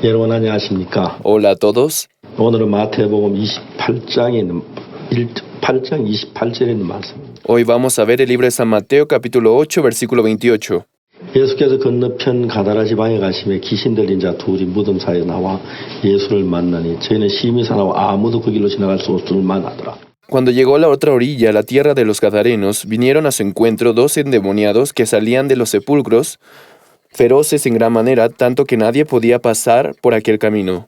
여러분 안녕하십니까? Hola a todos. 오늘은 마태복음 28장 28절에 있는 말씀입니다. Hoy vamos a ver el libro de San Mateo capítulo 8 versículo 28. 예수께서 건너편 가다라 지방에 가시며 귀신 들린 자 둘이 무덤 사이에 나와 예수를 만나니 저희는 심히 사나워 아무도 그 길로 지나갈 수 없을 만하더라. Cuando llegó a la otra orilla, la tierra de los Gadarenos, vinieron a su encuentro dos endemoniados que salían de los sepulcros, feroces en gran manera, tanto que nadie podía pasar por aquel camino.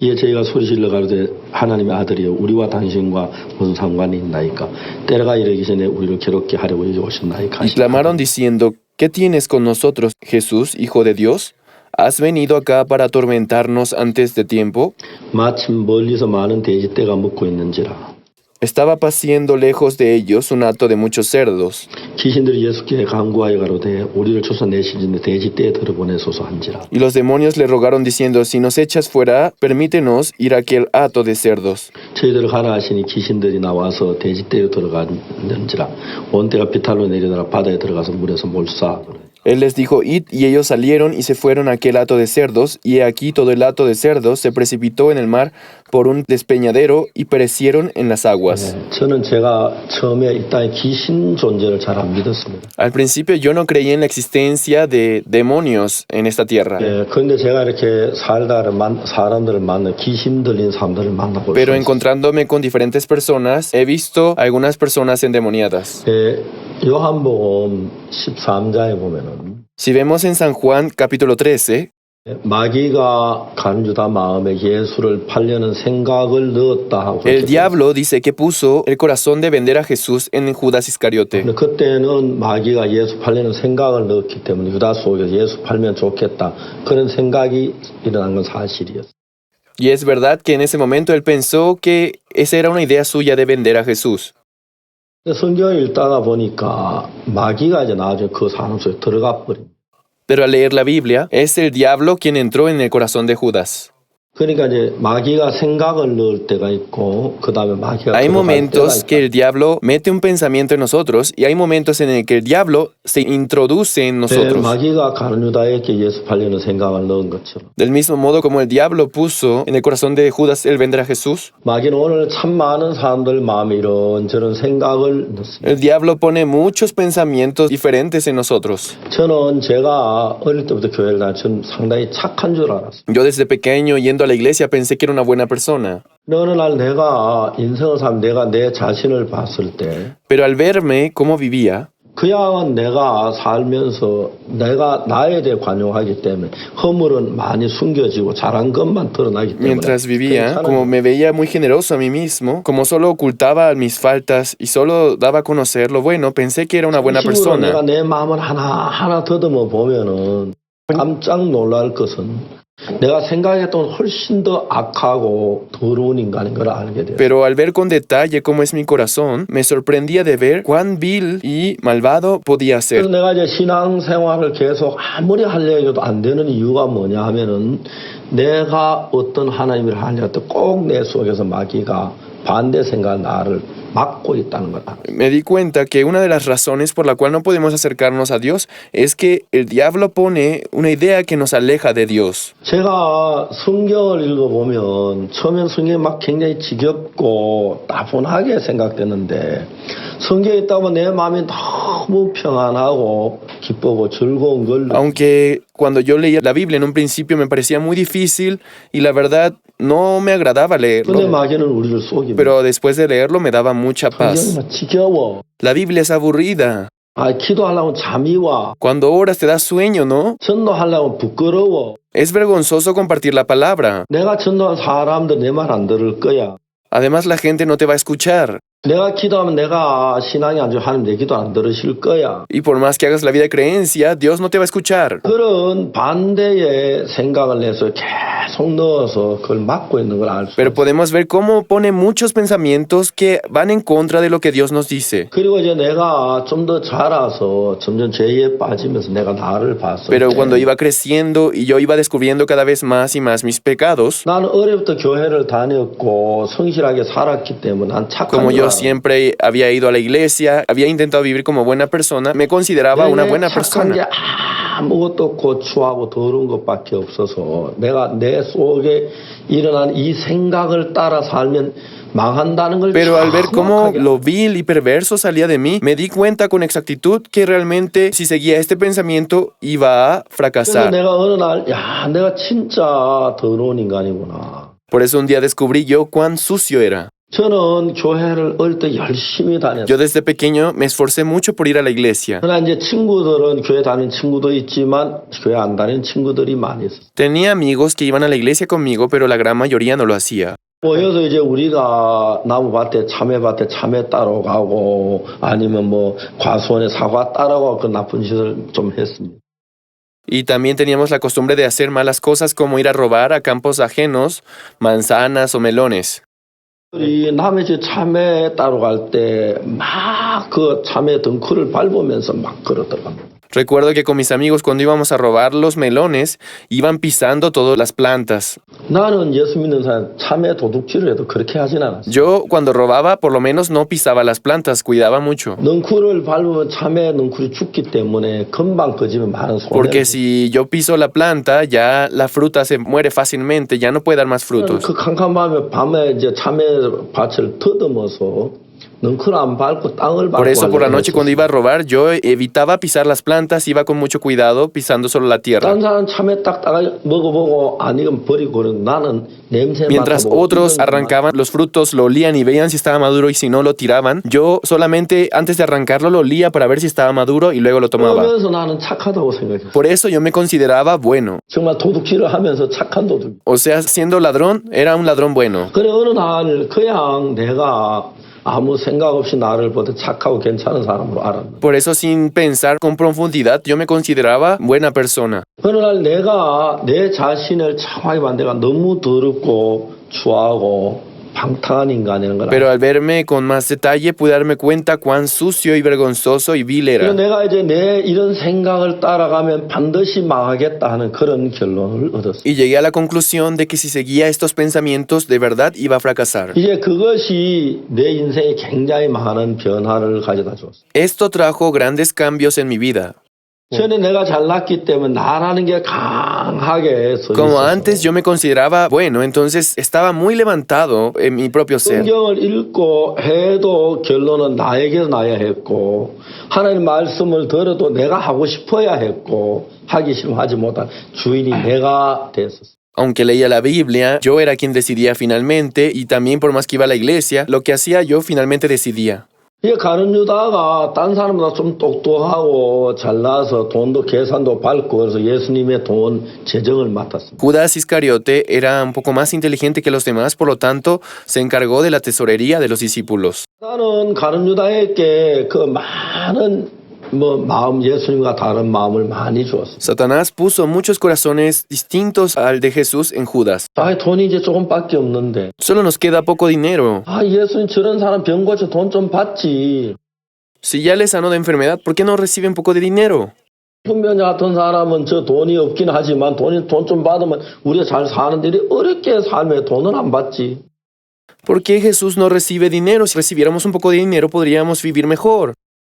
이에 저희가 소리질러 가로되 하나님의 아들이여 우리와 당신과 무슨 상관이 있나이까 때가 이르기 전에 우리를 괴롭게 하려고 여기 오셨나이까 Y clamaron diciendo, ¿qué tienes con nosotros, Jesús, Hijo de Dios? ¿Has venido acá para atormentarnos antes de tiempo? 마침 멀리서 많은 돼지떼가 묻고 있는지라. Estaba paciendo lejos de ellos un hato de muchos cerdos. 귀신들이 예수께 간구하여 가로되 우리를 쫓아내시는데 돼지떼에 들어보내소서 한지라. Y los demonios le rogaron diciendo, si nos echas fuera, permítenos ir a aquel hato de cerdos. 저희들을 가라 하시니 귀신들이 나와서 돼지떼로 들어갔는지라. 온 떼가 비탈로 내려다가 바다에 들어가서 물에서 몰수하더라. Él les dijo, id, y ellos salieron y se fueron a aquel hato de cerdos, y he aquí todo el hato de cerdos se precipitó en el mar por un despeñadero y perecieron en las aguas. 저는 제가 처음에 이 땅에 귀신 존재를 잘 안 믿었습니다. Al principio yo no creía en la existencia de demonios en esta tierra. 그런데 제가 이렇게 살다가 사람들을 만나 귀신 들린 사람들을 만나고 Pero 있어요. encontrándome con diferentes personas, he visto algunas personas endemoniadas. 요한복음 13장에 보면은 Si vemos en San Juan capítulo 13, 마귀가 간주다 마음에 예수를 팔려는 생각을 넣었다 하고 el diablo dice que puso el corazón de vender a Jesús en Judas Iscariote. 근데 그때는 마귀가 예수 팔려는 생각을 넣었기 때문에 유다 속에서 예수 팔면 좋겠다 그런 생각이 일어난 건 사실이었어요. Y es verdad que en ese momento él pensó que esa era una idea suya de vender a Jesús. 성경을 읽다가 보니까 마귀가 이제 나중에 그 사람 속에 들어가 버린. Pero al leer la Biblia, es el diablo quien entró en el corazón de Judas. 그러니까 이제 마귀가 생각을 넣을 때가 있고 그다음에 마귀가 Hay 들어갈 momentos 때가 que el diablo mete un pensamiento en nosotros y hay momentos en el que el diablo se introduce en nosotros. 마귀가 가룟 유다에게 예수 팔려는 생각을 넣은 것처럼. Del mismo modo como el diablo puso en el corazón de Judas el vender a Jesús, 마귀는 오늘 참 많은 사람들 마음에 이런저런 생각을 넣습니다. el diablo pone muchos pensamientos diferentes en nosotros. 저는 제가 어릴 때부터 교회를 다니면 저는 상당히 착한 줄 알았어요. Yo desde pequeño yendo a la iglesia pensé que era una buena persona. 어느 날 내가 인생을 살면 내가 내 자신을 봤을 때 Pero al verme cómo vivía, 그냥 내가 살면서 내가 나에 대해 관용하기 때문에 허물은 많이 숨겨지고 잘한 것만 드러나기 때문에 mientras vivía, 괜찮아요. como me veía muy generoso a mí mismo, como solo ocultaba mis faltas y solo daba a conocer lo bueno, pensé que era una buena 힘으로 내가 persona. 내 마음을 하나하나 더듬어 보면은 깜짝 놀랄 것은 내가 생각했던 훨씬 더 악하고 더러운 인간인 걸 알게 돼요. Pero al ver con detalle cómo es mi corazón, me sorprendía de ver cuán vil y malvado podía 그래서 ser. 내가 이제 신앙생활을 계속 아무리 하려 해도 안 되는 이유가 뭐냐 하면은 내가 어떤 하나님을 하려 때 꼭 내 속에서 마귀가 반대 생각 나를 막고 있다는 걸 알아요. Me di cuenta que una de las razones por la cual no podemos acercarnos a Dios es que el diablo pone una idea que nos aleja de Dios. 제가 성경을 읽어보면 처음엔 성경이 막 굉장히 지겹고 따분하게 생각되는데 성경에 있다 보면 내 마음이 너무 평안하고 기쁘고 즐거운 걸 Aunque cuando yo leía la Biblia en un principio me parecía muy difícil y la verdad no me agradaba 근데 leerlo, 마귀는 우리를 속입니다. pero después de leerlo me daba mucha 성경이 paz. 막 지겨워. La Biblia es aburrida. 기도하려면 잠이 와. Cuando oras te da sueño, ¿no? 전도하려면 부끄러워. Es vergonzoso compartir la palabra. 내가 전도한 사람들 내 말 안 들을 거야. Además la gente no te va a escuchar. 내가 기도하면 내가 신앙이 안 좋아 하나님 내 기도 안 들으실 거야. Y por más que hagas la vida de creencia, Dios no te va a escuchar. 그런 반대의 생각을 내서 계속 넣어서 그걸 막고 있는 걸 알 수 Pero 있어요. podemos ver cómo pone muchos pensamientos que van en contra de lo que Dios nos dice. 그리고 이제 내가 좀 더 자라서 점점 죄에 빠지면서 내가 나를 봤을 Pero 때 cuando iba creciendo y yo iba descubriendo cada vez más y más mis pecados, 나는 어려부터 교회를 다녔고 성실하게 살았기 때문에 난 착한 como 줄 yo yo siempre había ido a la iglesia, había intentado vivir como buena persona, me consideraba una buena 착한 게 persona. 아무것도 없고 추하고 더러운 것밖에 없어서 내가 내 속에 일어난 이 생각을 따라 살면 망한다는 걸 Pero al ver cómo 정확하게 lo vil y perverso salía de mí, me di cuenta con exactitud que realmente si seguía este pensamiento iba a 그래서 fracasar. 내가 어느 날, 야, 내가 진짜 더러운 인간이구나. Por eso un día descubrí yo cuán sucio era. 저는 교회를 어릴 때 열심히 다녔어요. Yo desde pequeño me esforcé mucho por ir a la iglesia. 그러나 이제 친구들은 교회 다니는 친구도 있지만 교회 안 다니는 친구들이 많이 있었어요. Tenía amigos que iban a la iglesia conmigo, pero la gran mayoría no lo hacía. 모여서 이제 우리가 나무밭에 참외밭에 참외 따러 가고 아니면 뭐 과수원에 사과 따러 가고 그 나쁜 짓을 좀 했습니다. Y también teníamos la costumbre de hacer malas cosas como ir a robar a campos ajenos, manzanas o melones. 이 남의 집 참외 따러 갈 때 막 그 참외 덩쿨을 밟으면서 막 그러더라고요. Recuerdo que con mis amigos cuando íbamos a robar los melones, iban pisando todas las plantas. 나는 예수 믿는 사람 참외 도둑질을 해도 그렇게 하진 않았어요. Yo cuando robaba por lo menos no pisaba las plantas, cuidaba mucho. 넝쿨을 밟으면 참외 넝쿨이 죽기 때문에 금방 꺼지면 많은 Porque 손해. si yo piso la planta, ya la fruta se muere fácilmente, ya no puede dar más frutos. 그 캄캄하면 밤에 이제 참외 밭을 더듬어서 넝쿨 안 밟고 땅을 밟고 Por eso por la 하려고 noche cuando iba a robar, yo evitaba pisar las plantas, iba con mucho cuidado pisando solo la tierra. 딴 사람 참외 딱 따가 먹어보고 안 익으면 버리고 그러는 나는 냄새 Mientras 맡아보고 otros 이런 것만 arrancaban los frutos, lo olían y veían si estaba maduro y si no lo tiraban, yo solamente antes de arrancarlo lo olía para ver si estaba maduro y luego lo tomaba. 그러면서 나는 착하다고 생각했어. Por eso yo me consideraba bueno. 정말 도둑질을 하면서 착한 도둑. O sea, siendo ladrón, era un ladrón bueno. 그래 어느 날 그냥 내가 아무 생각 없이 나를 보다 착하고 괜찮은 사람으로 알았는데 Por eso sin pensar con profundidad, yo me consideraba buena persona. 어느 날 내가 내 자신을 정확히 봐 내가 너무 더럽고 추하고 방탕한 인간이라는 걸 Pero al verme con más detalle pude darme cuenta cuán sucio y vergonzoso y vil 그래서 era. 내가 이제 내 이런 생각을 따라가면 반드시 망하겠다 하는 그런 결론을 얻었어요. Y llegué a la conclusión de que si seguía estos pensamientos, de verdad iba a fracasar. 이제 그것이 내 인생에 굉장히 많은 변화를 가져다 줬어요. Esto trajo grandes cambios en mi vida. 전에 내가 잘났기 때문에 나라는 게 강하게 서 Como 있어서 antes yo me consideraba bueno, entonces estaba muy levantado en mi propio ser. 성경을 읽고 해도 결론은 나에게 나야 했고 하나님 말씀을 들어도 내가 하고 싶어야 했고 하기 싫으면 하지 못한 주인이 내가 됐었어. Aunque leía la Biblia, yo era quien decidía finalmente y también por más que iba a la iglesia, lo que hacía yo finalmente decidía. 이게 가룟 유다가 딴 사람보다 좀 똑똑하고 잘나서 돈도 계산도 밟고 그래서 예수님의 돈 재정을 맡았습니다. Judas Iscariote era un poco más inteligente que los demás, por lo tanto, se encargó de la tesorería de los discípulos. 나는 가룟 유다에게 그 많은 마음 예수님과 다른 마음을 많이 주었어. Satanás puso muchos corazones distintos al de Jesús en Judas. 아, 돈이 이제 조금밖에 없는데. Solo nos queda poco dinero. 아, 예수님 저런 사람 병 고쳐 돈 좀 받지. Si ya les sanó de enfermedad, ¿por qué no reciben poco de dinero? 분명히 같은 사람은 저 돈이 없긴 하지만 돈 좀 받으면 우리가 잘 사는 일이 어렵게 살면 돈은 안 받지. ¿Por qué Jesús no recibe dinero? Si recibiéramos un poco de dinero, podríamos vivir mejor.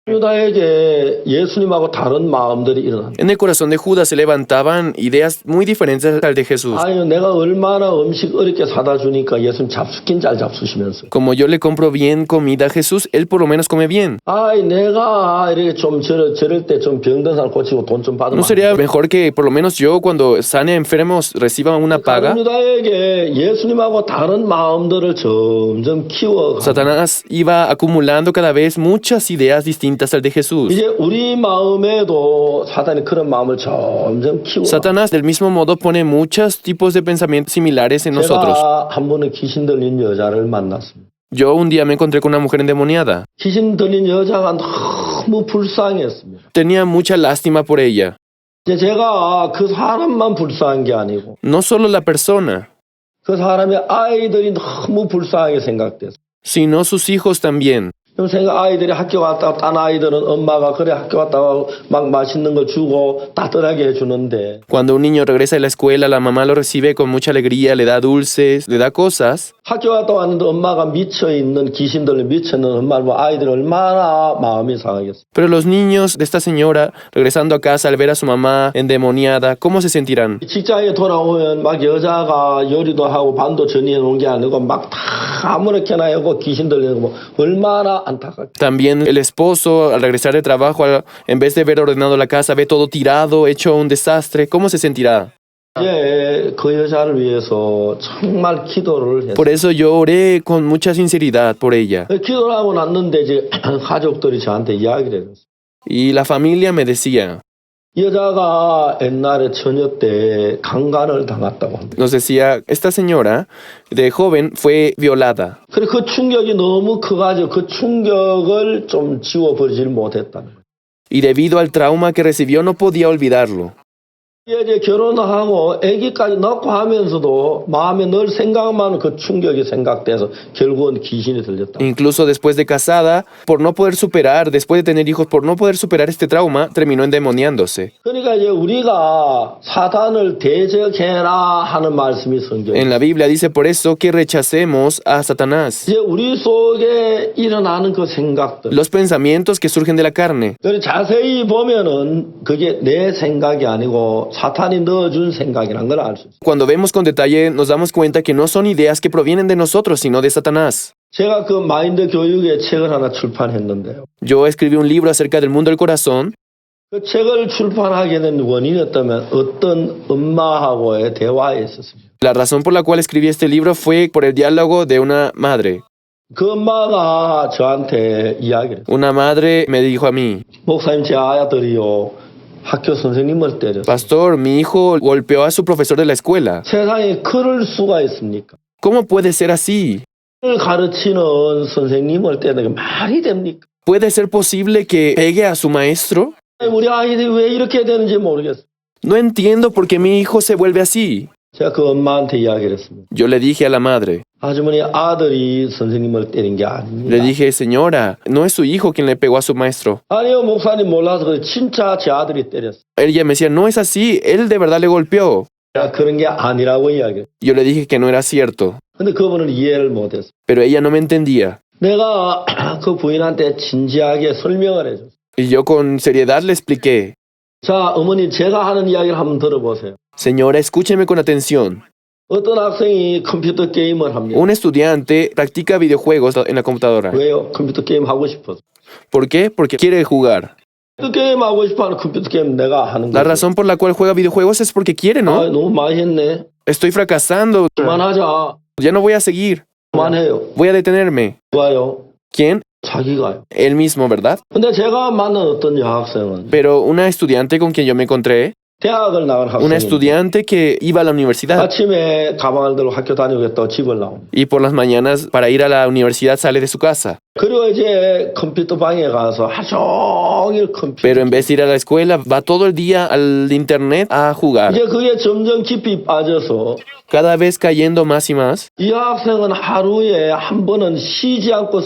유다에게 예수님하고 다른 마음들이 일어납니다. En el corazón de Judas se levantaban ideas muy diferentes al de Jesús. 아유, 내가 얼마나 음식 어렵게 사다 주니까 예수님 잡수긴 잘 잡수시면서. Como yo le compro bien comida a Jesús, él por lo menos come bien. 아이, 내가 이렇게 좀 저럴 때 좀 병든 사람 고치고 돈 좀 받으면. ¿No sería mejor que por lo menos yo cuando sane enfermos reciba una paga? 유다에게 예수님하고 다른 마음들을 점점 키워. Satanás iba acumulando cada vez muchas ideas distintas al de Jesús. 이제 우리 마음에도 사단이 그런 마음을 점점 키워. Satanás del mismo modo pone muchos tipos de pensamientos similares en nosotros. 제가 한 번은 귀신 들린 여자를 만났습니다. Yo un día me encontré con una mujer endemoniada. 귀신 들린 여자가 너무 불쌍했습니다. Tenía mucha lástima por ella. 이제 제가 그 사람만 불쌍한 게 아니고 No solo la persona, 그 사람의 아이들이 너무 불쌍하게 생각됐어요. sino sus hijos también. 그럼 아이들이 학교 갔다가 딴 아이들은 엄마가 그래 학교 갔다가 막 맛있는 거 주고 따뜻하게 해주는데 Cuando un niño regresa de la escuela, la mamá lo recibe con mucha alegría, le da dulces, le da cosas. 학교 갔다 왔는데 엄마가 미쳐있는 귀신들로 미쳐있는 엄마를 보면 아이들이 얼마나 마음이 상하겠어. Pero los niños de esta señora, regresando a casa al ver a su mamá endemoniada, ¿cómo se sentirán? 직장에 돌아오면 막 여자가 요리도 하고 반도 전이해 놓은 게 아니고 막 다 아무렇게나 하고 귀신 들리는 거 얼마나 안타깝게. También el esposo, al regresar de trabajo, en vez de ver ordenado la casa, ve todo tirado, hecho un desastre. ¿Cómo se sentirá? 이제 그 여자를 위해서 정말 기도를 했어요. Por eso yo oré con mucha sinceridad por ella. 기도를 하고 났는데 이제 가족들이 저한테 이야기를 해줬어요. Y la familia me decía, 여자가 옛날에 처녀 때 강간을 당했다고 합니다. nos decía, esta señora de joven fue violada. 그래 그 충격이 너무 커가지고 그 충격을 좀 지워버리질 못했다는 거예요. Y debido al trauma que recibió no podía olvidarlo. 이제 결혼하고 아기까지 낳고 하면서도 마음에 늘 생각만 그 충격이 생각돼서 결국은 귀신이 들렸다. Incluso después de casada, por no poder superar, después de tener hijos, por no poder superar este trauma, terminó endemoniándose. 그러니까 이제 우리가 사단을 대적해라 하는 말씀이 성경에. En la Biblia dice por eso que rechacemos a Satanás. 이제 우리 속에 일어나는 그 생각들. Los pensamientos que surgen de la carne. 그래 자세히 보면은 그게 내 생각이 아니고 사탄이 넣어준 생각이란 걸 알 수 있어요. Cuando vemos con detalle, nos damos cuenta que no son ideas que provienen de nosotros, sino de Satanás. 제가 그 마인드 교육의 책을 하나 출판했는데요. Yo escribí un libro acerca del mundo del corazón. 그 책을 출판하게 된 원인이었다면 어떤 엄마하고의 대화에 있었습니다. La razón por la cual escribí este libro fue por el diálogo de una madre. 그 엄마가 저한테 이야기를 했어요. Una madre me dijo a mí, 목사님 제 아들이요. 학교 선생님을 때렸어요. Pastor, mi hijo golpeó a su profesor de la escuela. 세상에 그럴 수가 있습니까? ¿Cómo puede ser así? 를 가르치는 선생님을 때리는 게 말이 됩니까? ¿Puede ser posible que pegue a su maestro? 우리 아이들이 왜 이렇게 되는지 모르겠어요. No entiendo por qué mi hijo se vuelve así. 제가 그 엄마한테 이야기를 했습니다. Yo le dije a la madre, 아주머니 아들이 선생님을 때린 게 아닙니다. le dije, señora, no es su hijo quien le pegó a su maestro. 아니요 목사님 몰라서 그래 진짜 제 아들이 때렸어. Ella me decía, no es así, él de verdad le golpeó. 그런 게 아니라고 이야기해. Yo le dije que no era cierto, 근데 그분은 이해를 못했어. pero ella no me entendía. 내가 그 부인한테 진지하게 설명을 해줬어. Y yo con seriedad le expliqué, 자 어머니 제가 하는 이야기를 한번 들어보세요. señora, escúcheme con atención. 어떤 학생이 컴퓨터 게임을 합니다. Un estudiante practica videojuegos en la computadora. 왜요? 컴퓨터 게임 하고 싶어서. ¿Por qué? Porque quiere jugar. 컴퓨터 게임 하고 싶어하는 컴퓨터 게임 내가 하는 La 거죠. razón por la cual juega videojuegos es porque quiere, 아, ¿no? 너무 많이 했네. Estoy fracasando. 그만하자. Ya no voy a seguir. 그만해요. Voy a detenerme. 좋아요. ¿Quién? 자기가요. Él mismo, ¿verdad? 근데 제가 만난 어떤 여학생은 Pero una estudiante con quien yo me encontré, 대학을 나간 una 학생이 estudiante que iba a la universidad 아침에 가방을 들고 학교 다니겠다고 집을 나옵니다. y por las mañanas para ir a la universidad sale de su casa. 그리고 이제 컴퓨터 방에 가서 하루 종일 컴퓨터. Pero en vez de ir a la escuela, va todo el día al internet a jugar. 이제 그게 점점 깊이 빠져서 Cada vez cayendo más y más. 이 학생은 하루에 한 번은 쉬지 않고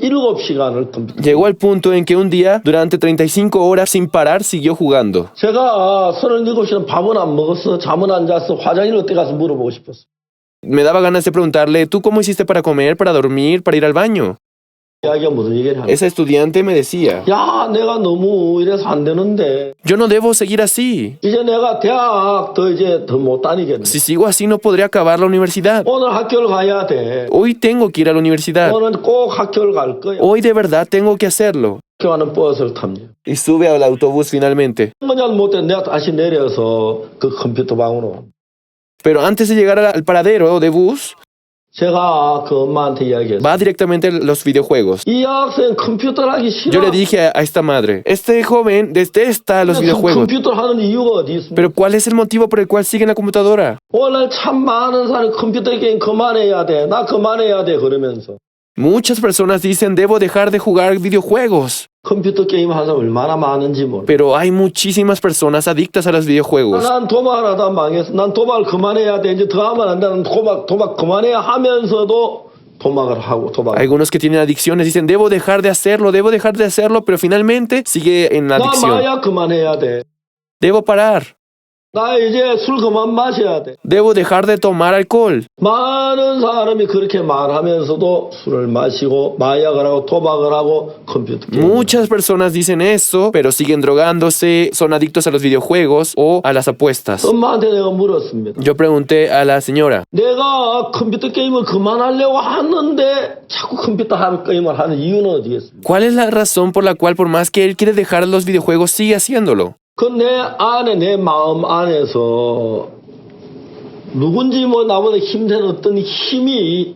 37시간을 컴퓨터. Llegó al punto en que un día, durante 35 horas sin parar, siguió jugando. 제가 37시간 밥은 안 먹었어, 잠은 안 잤어, 화장실 어디 가서 물어보고 싶었어. Me daba ganas de preguntarle, ¿tú cómo hiciste para comer, para dormir, para ir al baño? 이야기가 무슨 얘기를 하냐? Esa estudiante me decía, 야, 내가 너무 이래서 안 되는데 yo no debo seguir así. 이제 내가 대학 더 못 다니겠네. Si sigo así no podré acabar la universidad. 오늘 학교를 가야 돼. Hoy tengo que ir a la universidad. 오늘 꼭 학교를 갈 거야. Hoy de verdad tengo que hacerlo. 학교 가는 버스를 탑니다. Y sube al autobús finalmente. 그냥 못해 내가 다시 내려서 그 컴퓨터 방으로. Pero antes de llegar al paradero de bus, 제가 그 엄마한테 이야기했어요. va directamente a los videojuegos. 이 학생 컴퓨터를 하기 싫어. Yo le dije a esta madre, este joven detesta los videojuegos. 컴퓨터를 하는 이유가 어디 있습니까? Pero ¿cuál es el motivo por el cual sigue en la computadora? 오늘 참 많은 사람이 컴퓨터 게임 그만해야 돼. 나 그만해야 돼. 그러면서. Muchas personas dicen, debo dejar de jugar videojuegos. 컴퓨터 게임 하는 사람 얼마나 많은지 모르. Pero hay muchísimas personas adictas a los videojuegos. 난 도박하다 망했어. 난 도박을 그만해야 돼. 이제 더 하면 안 돼. 난 도박 그만해야 하면서도 도박을 하고 도박. Algunos que tienen adicciones dicen, debo dejar de hacerlo, pero finalmente sigue en la 나 adicción. 마약 그만해야 돼. Debo parar, 나 이제 술 그만 마셔야 돼. debo dejar de tomar alcohol. 많은 사람이 그렇게 말하면서도 술을 마시고 마약을 하고 도박을 하고 컴퓨터 게임. Muchas personas dicen eso, pero siguen drogándose, son adictos a los videojuegos o a las apuestas. 엄마한테 내가 물었습니다. Yo pregunté a la señora, 내가 컴퓨터 게임을 그만하려고 하는데 자꾸 컴퓨터 게임을 하는 이유는 어디겠습니까? ¿cuál es la razón por la cual por más que él quiere dejar los videojuegos sigue haciéndolo? 그 내 안에 내 마음 안에서 누군지 뭐 나보다 힘든 어떤 힘이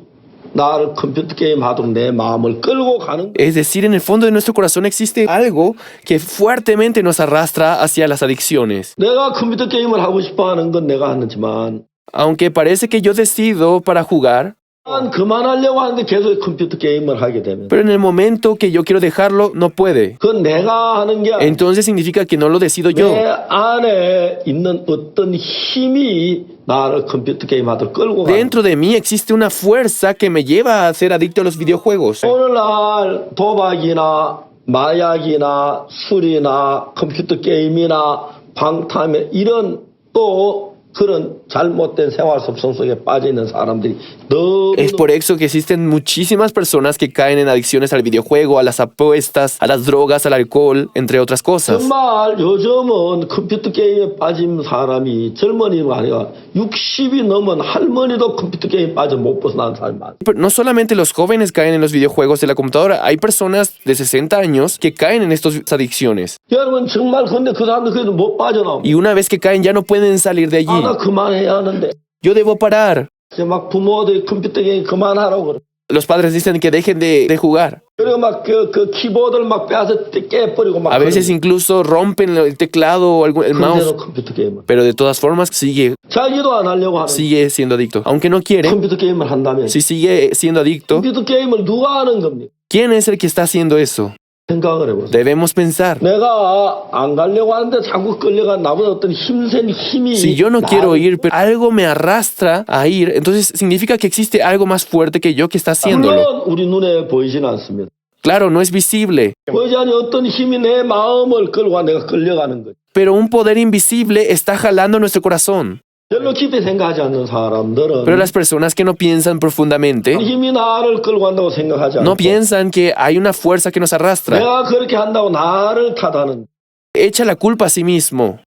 나를 컴퓨터 게임 하도록 내 마음을 끌고 가는. Es decir, en el fondo de nuestro corazón existe algo que fuertemente nos arrastra hacia las adicciones. 내가 컴퓨터 게임을 하고 싶어 하는 건 내가 하지만 Aunque parece que yo decido para jugar, 난 그만하려고 하는데 계속 컴퓨터 게임을 하게 되면 pero en el momento que yo quiero dejarlo, no puede. 그건 내가 하는 게 아니라 Entonces significa que no lo decido 내 yo. 안에 있는 어떤 힘이 나를 컴퓨터 게임 하도록 끌고 가는. Dentro de mí existe una fuerza que me lleva a ser adicto a los videojuegos. 오늘날 도박이나 마약이나 술이나 컴퓨터 게임이나 방탐에 이런 또 그런 잘못된 생활 습성 속에 빠져 있는 사람들이 너무 Es por eso que existen muchísimas personas que caen en adicciones al videojuego, a las apuestas, a las drogas, al alcohol, entre otras cosas. 정말 요즘은 컴퓨터 게임에 빠진 사람이 젊은이가 아니라 60이 넘은 할머니도 컴퓨터 게임 빠져 못 벗어나는 사람이 많아요. Pero no solamente los jóvenes caen en los videojuegos de la computadora, hay personas de 60 años que caen en estas adicciones. 여러분 정말 근데 그 사람들 그래도 못 빠져나옵니다. Y una vez que caen ya no pueden salir de allí. 나 그만해야 하는데 Yo debo parar. 이제 막 부모들이 컴퓨터 게임 그만하라고 그래. Los padres dicen que dejen de jugar. 그리고 막 그 키보드를 막 빼앗아 깨버리고 막 A veces incluso rompen el teclado o el 그대로 mouse. 컴퓨터 게임을 Pero de todas formas 자기도 안 하려고 하는 sigue siendo adicto. Aunque no quiere, 컴퓨터 게임을 한다면 si sigue siendo adicto, 컴퓨터 게임을 누가 하는 겁니까? ¿quién es el que está haciendo eso? 생각을 해보세요. Debemos pensar. 내가 안 가려고 하는데 자꾸 끌려간 나보다 어떤 힘센 힘이 Si yo no 나를 quiero ir, pero algo me arrastra a ir, entonces significa que existe algo más fuerte que yo que está haciéndolo. 물론 우리 눈에 보이진 않습니다. Claro, no es visible, 보이지 않니 어떤 힘이 내 마음을 끌고 가 내가 끌려가는 거지. pero un poder invisible está jalando nuestro corazón. 별로 깊이 생각하지 않는 사람들은 Pero las personas que no piensan profundamente 힘이 나를 끌고 간다고 생각하지 no 않고 piensan que hay una fuerza que nos arrastra. 내가 그렇게 한다고 나를 탓하는 Echa la culpa a sí mismo.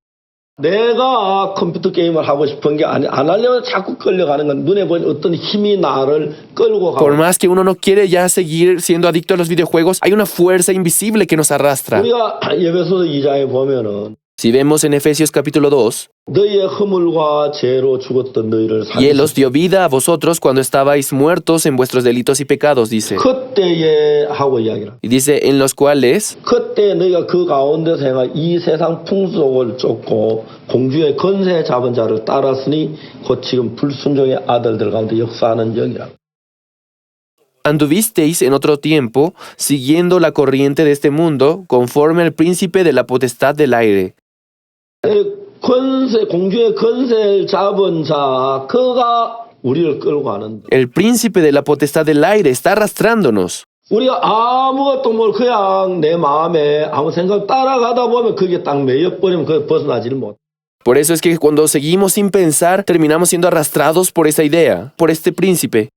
내가 컴퓨터 게임을 하고 싶은 게 안 하려면 자꾸 끌려가는 건 눈에 보이는 어떤 힘이 나를 끌고 Por 가고 más que uno no quiere ya seguir siendo adicto a los videojuegos, hay una fuerza invisible que nos arrastra. 우리가 에베소서 2장에 보면은 Si vemos en Efesios capítulo 2, 너희의 허물과 죄로 죽었던 너희를 y Él os 살리시고 dio vida a vosotros cuando estabais muertos en vuestros delitos y pecados, dice. 그때에 하고 이야기라. Y dice, en los cuales 그때 너희가 그 가운데서 행한 이 세상 풍속을 쫓고 공주의 권세 잡은 자를 따랐으니 곧 지금 불순종의 아들들 가운데 역사하는 영이라. anduvisteis en otro tiempo, siguiendo la corriente de este mundo, conforme al príncipe de la potestad del aire. 권세 공주의 권세를 잡은 자 그가 우리를 끌고 가는데 El príncipe de la potestad del aire está arrastrándonos. 우리가 아무것도 뭘 그냥 내 마음에 아무 생각 따라가다 보면 그게 딱 매여버리면 그 벗어나지를 못. Por eso es que cuando seguimos sin pensar, terminamos siendo arrastrados por esa idea, por este príncipe.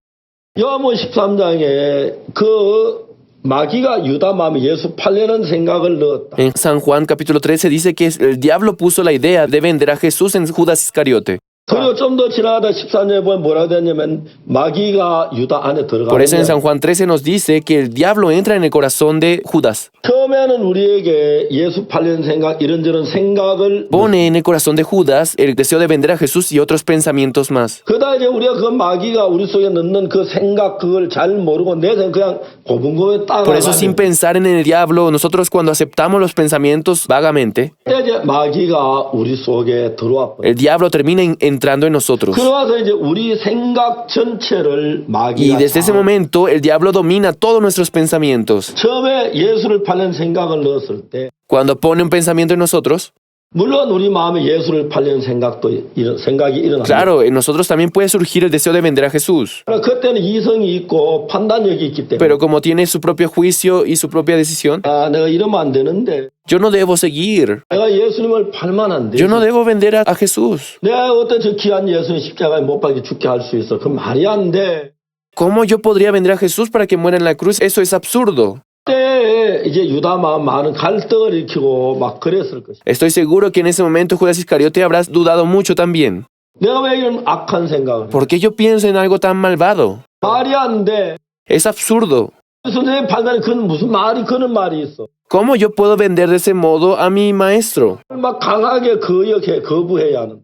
요한복음 13장에 그 마귀가 유다 마음에 예수 팔려는 생각을 넣었다. En San Juan capítulo 13 dice que el diablo puso la idea de vender a Jesús en Judas Iscariote. 그리고 좀 더 지나가다 14절에 보면 뭐라고 되냐면 마귀가 유다 안에 Por eso en 들어가는 San Juan 13 nos dice que el diablo entra en el corazón de Judas. 처음에는 우리에게 예수 팔려는 생각 이런저런 생각을 Pone en el corazón de Judas el deseo de vender a Jesús y otros pensamientos más. 그러다 이제 우리가 그 마귀가 우리 속에 넣는 그 생각 그걸 잘 모르고 내 생각 그냥 고분고분에 Por eso sin 따라가면 pensar en el diablo, nosotros cuando aceptamos los pensamientos vagamente, 이제 마귀가 우리 속에 들어와 버려. el diablo termina entrando en nosotros. 그러면서 이제 우리 생각 전체를 Y 마귀가 desde ese momento el diablo domina todos nuestros pensamientos. 처음에 예수를 팔는 생각을 넣었을 때 Cuando pone un pensamiento en nosotros, 물론 우리 마음에 예수를 팔려는 생각이 일어납니다. Claro, en nosotros también puede surgir el deseo de vender a Jesús. 그때는 이성이 있고 판단력이 있기 때문에 Pero como tiene su propio juicio y su propia decisión, 내가 이러면 안 되는데 yo no debo seguir. 내가 예수님을 팔만한데 Yo no debo vender a Jesús. 내가 어떤 저 귀한 예수님 십자가에 못 박혀 죽게 할 수 있어. 그 말이 안 돼. ¿Cómo yo podría vender a Jesús para que muera en la cruz? Eso es absurdo. 그때 이제 유다 마음 많은 갈등을 일으키고 막 그랬을 것이야. Estoy seguro que en ese momento Judas Iscariote habrás dudado mucho también. 내가 왜 이런 악한 생각을 해? ¿Por qué yo pienso en algo tan malvado? 말이 안 돼. Es absurdo. 선생님 판단에 그는 무슨 말이 그런 말이 있어. ¿Cómo yo puedo vender de ese modo a mi maestro? 막 강하게 거부해야 하는.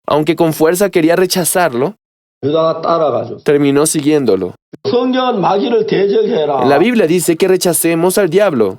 Aunque con fuerza quería rechazarlo, 유다가 따라가죠. terminó siguiéndolo. 성경은 마귀를 대적해라. En la Biblia dice que rechacemos al diablo,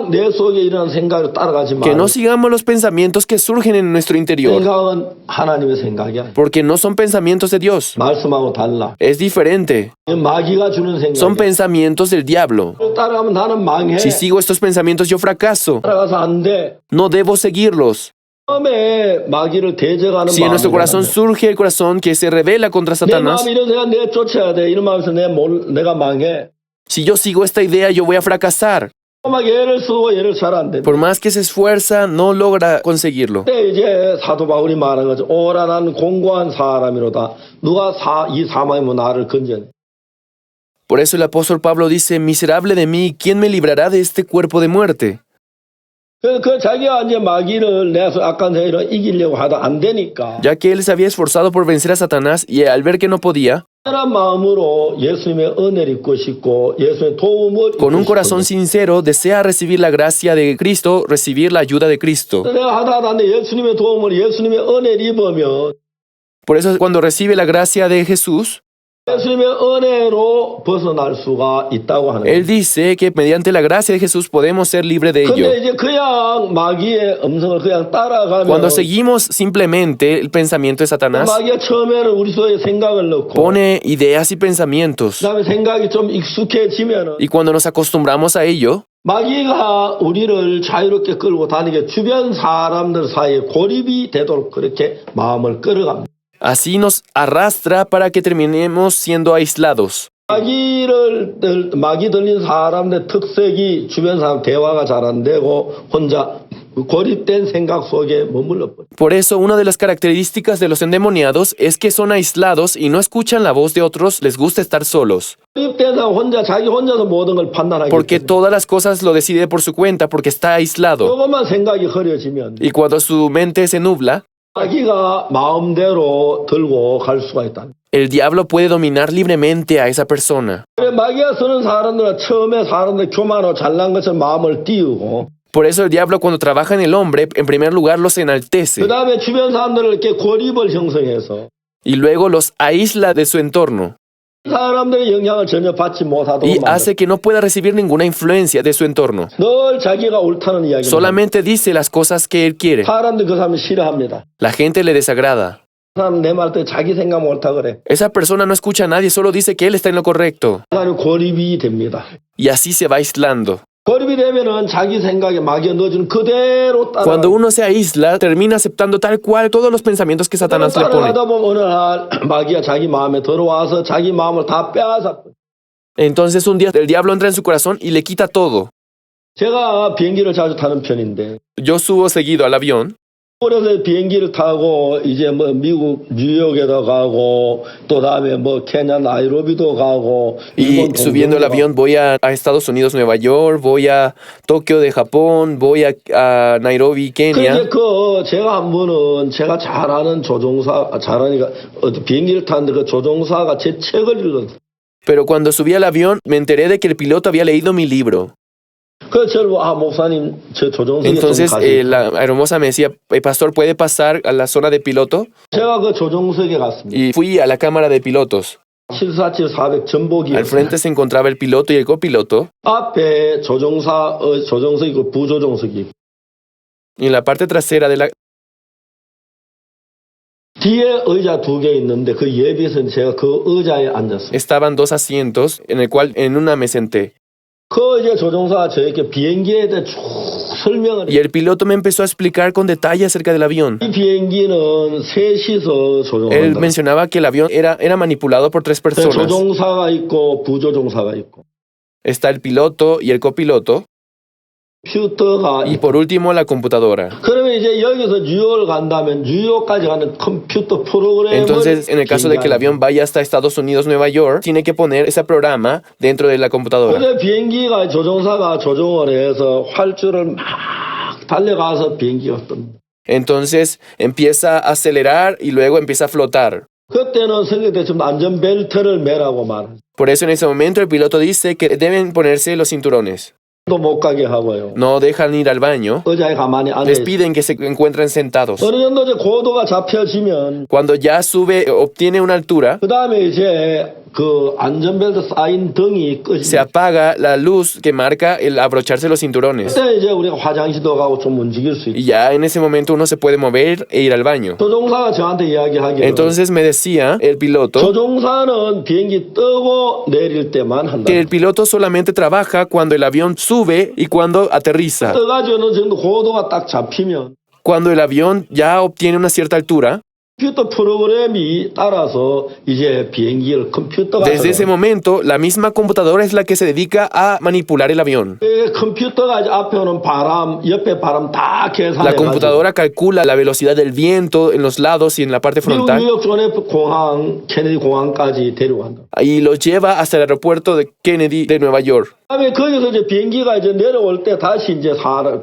내 속에 일어나는 생각을 따라가지 que 마. no sigamos los pensamientos que surgen en nuestro interior, 생각은 하나님의 생각이야. porque no son pensamientos de Dios. 말씀하고 달라. Es diferente. 마귀가 주는 Son 생각이야. pensamientos del diablo. 따라가면 나는 망해. Si sigo estos pensamientos, yo fracaso. 따라가서 안 돼. No debo seguirlos. 마음에 마귀를 대적하는 Si en nuestro corazón 마음이 surge el corazón que se revela contra 내 Satanás, 마음이 이런 생각 내가 쫓아야 돼. 이런 마음에서 내가 망해. si yo sigo esta idea, yo voy a fracasar. 막 애를 쓰고 애를 잘 안 돼. Por más que se esfuerza, no logra conseguirlo. 그때 이제 사도 바울이 말한 거죠. 오라 나는 공고한 사람이로다. 누가 이 사망이면 나를 건져내. Por eso el apóstol Pablo dice, miserable de mí, ¿quién me librará de este cuerpo de muerte? 그 자기가 이제 마귀를 내서 악한 생각을 이기려고 하다 안 되니까 Ya que él se había esforzado por vencer a Satanás y al ver que no podía, 그런 마음으로 예수님의 은혜를 입고 싶고 예수님의 도움을 con un 입고 corazón 싶은 sincero, desea recibir la gracia de Cristo, recibir la ayuda de Cristo. 거예요. 내가 하다 예수님의 도움을 예수님의 은혜를 입으면 Por eso cuando recibe la gracia de Jesús, 예수님의 은혜로 벗어날 수가 있다고 하는 él 거예요. dice que mediante la gracia de Jesús podemos ser libres de ello. 근데 이제 그냥 마귀의 음성을 그냥 따라가면 Cuando seguimos simplemente el pensamiento de Satanás, 마귀가 처음에는 우리 속에 생각을 넣고 pone ideas y pensamientos. 그다음에 생각이 좀 익숙해지면은 Y cuando nos acostumbramos a ello, 마귀가 우리를 자유롭게 끌고 다니게 주변 사람들 사이에 고립이 되도록 그렇게 마음을 끌어갑니다. así nos arrastra para que terminemos siendo aislados. 마귀 들린 사람의 특색이 주변 사람 대화가 잘 안 되고 혼자 고립된 생각 속에 머물러 버려. Por eso, una de las características de los endemoniados es que son aislados y no escuchan la voz de otros, les gusta estar solos. 고립된 사람 자기 혼자서 모든 걸 판단하기 Porque 때문에 todas las cosas lo decide por su cuenta, porque está aislado. 조금만 생각이 흐려지면 Y cuando su mente se nubla, 마귀가 마음대로 들고 갈 수가 있다. el diablo puede dominar libremente a esa persona. 그래 마귀가 쓰는 사람들은 처음에 사람들 교만하고 잘난 것처럼 마음을 띄우고 Por eso el diablo cuando trabaja en el hombre, en primer lugar los enaltece 그 다음에 주변 사람들을 이렇게 고립을 형성해서 y luego los aísla de su entorno 사람들의 영향을 전혀 받지 못하도록 y 만들어. hace que no pueda recibir ninguna influencia de su entorno. 늘 자기가 옳다는 이야기를 Solamente dice las cosas que él quiere. 사람들 그 사람을 싫어합니다. La gente le desagrada. 그 사람 내 말 때 자기 생각 옳다 그래. Esa persona no escucha a nadie, solo dice que él está en lo correcto. 그 사람이 고립이 됩니다. Y así se va aislando. 고립이 되면은 자기 생각에 마귀가 넣어주는 그대로 따라. Cuando uno se aísla, termina aceptando tal cual todos los pensamientos que Satanás le pone. 따라가다 보면 어느 날 마귀가 자기 마음에 들어와서 자기 마음을 다 빼앗아. Entonces un día el diablo entra en su corazón y le quita todo. 제가 비행기를 자주 타는 편인데 Yo subo seguido al avión 그래서 비행기를 타고 이제 뭐 미국 뉴욕에도 가고 또 다음에 뭐 케냐 나이로비도 가고 y 일본 subiendo el 동경도 avión voy a Estados Unidos, Nueva York, voy a Tokio de Japón, voy a Nairobi, 그 Kenia. 이제 그 제가 한 번은 제가 잘 아는 조종사 잘하니까 비행기를 타는데 그 조종사가 제 책을 읽었어요. Pero cuando subí al avión me enteré de que el piloto había leído mi libro. 그래서 저를 목사님 저 조종석에 좀 Entonces 가세요. la hermosa me decía, pastor, ¿puede pasar a la zona de piloto? 제가 그 조종석에 갔습니다. Y fui a la cámara de pilotos. 747, 400 전복이 Al frente se encontraba el piloto y el copiloto. 앞에 조종석이고 부조종석이 Y en la parte trasera de la... 뒤에 의자 2개 있는데 그 예비에서 제가 그 의자에 앉았어요. estaban dos asientos, en el cual en una me senté. 그 이제 조종사가 저에게 비행기에 대해 쭉 설명을 Y el piloto me empezó a explicar con detalle acerca del avión. 이 비행기는 셋이서 Él 조종한다. mencionaba que el avión era manipulado por 3 personas. 조종사가 있고 부조종사가 있고 Está el piloto y el copiloto. 컴퓨터가 Y 있고. por último, la computadora. 그러면 이제 여기서 뉴욕을 간다면 뉴욕까지 가는 컴퓨터 프로그램을 Entonces, en el caso de que el avión vaya hasta Estados Unidos, Nueva York, tiene que poner ese programa dentro de la computadora. 그래 비행기가 조종사가 조종을 해서 활주를 막 달려가서 비행기가 뜹니다. Entonces, empieza a acelerar y luego empieza a flotar. 그때는 성경때 좀 안전벨트를 매라고 말합니다. Por eso en ese momento el piloto dice que deben ponerse los cinturones. 또 못 가게 하고요. No dejan ir al baño. 의자에 가만히 앉아 Les 있어요. piden que se encuentren sentados. 어느 정도 이제 고도가 잡혀지면 Cuando ya sube, obtiene una altura, 그 다음에 이제 그 안전벨트 쌓인 등이 se 끄집니다. apaga la luz que marca el abrocharse los cinturones. 그때 이제 우리가 화장실도 가고 좀 움직일 수 Y 있죠. ya en ese momento uno se puede mover e ir al baño. 조종사가 저한테 이야기하기를 Entonces me decía el piloto 조종사는 비행기 뜨고 내릴 때만 한다. que el piloto solamente trabaja cuando el avión sube y cuando aterriza. 떠가지고 어느 정도 고도가 딱 잡히면 Cuando el avión ya obtiene una cierta altura, 컴퓨터 프로그램이 따라서 이제 비행기를 컴퓨터가 desde ese momento la misma computadora es la que se dedica a manipular el avión. 컴퓨터가 이제 앞에 오는 바람, 옆에 바람 다 La 계산해 가지고 computadora calcula la velocidad del viento en los lados y en la parte 미국 frontal 뉴욕 존 F 공항, 케네디 공항까지 데려간다. y lo lleva hasta el aeropuerto de Kennedy de Nueva York. 그다음에 거기서 이제 비행기가 이제 내려올 때 다시 이제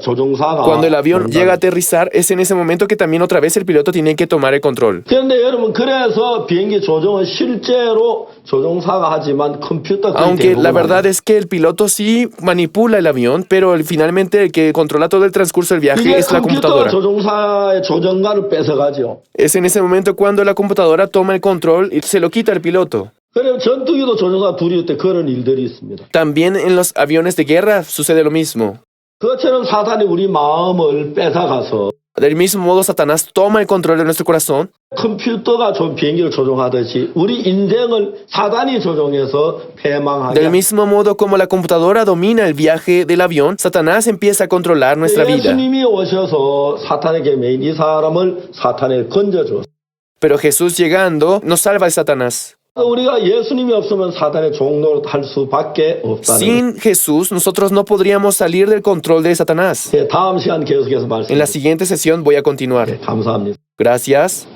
조종사가 Cuando el avión 온다. llega a aterrizar, es en ese momento que también otra vez el piloto tiene que tomar el control. 그런데 여러분 그래서 비행기 조종은 실제로 조종사가 하지만 컴퓨터가 Aunque la verdad es que el piloto sí manipula el avión, pero finalmente el que controla todo el transcurso del viaje 이게 es la 컴퓨터가 computadora. 조종사의 조정관을 뺏어가죠. Es en ese momento cuando la computadora toma el control y se lo quita al piloto. 그럼 전투기도 조종사 둘이 때 그런 일들이 있습니다. También en los aviones de guerra sucede lo mismo. 그것처럼 사탄이 우리 마음을 뺏어가서 Del mismo modo, Satanás toma el control de nuestro corazón. 컴퓨터가 비행기를 조종하듯이 우리 인생을 사단이 조종해서 패망하게 Del mismo modo como la computadora domina el viaje del avión, Satanás empieza a controlar nuestra vida. 예수님이 오셔서 사탄에게 매인 이 사람을 사탄에 건져줘. Pero Jesús llegando nos salva de Satanás. 우리가 예수님이 없으면 사탄의 종노릇 할 수밖에 없다는 Sin Jesús, nosotros no podríamos salir del control de Satanás. 다음 시간 계속해서 En la 말씀드립니다. siguiente sesión voy a continuar. 감사합니다. Gracias.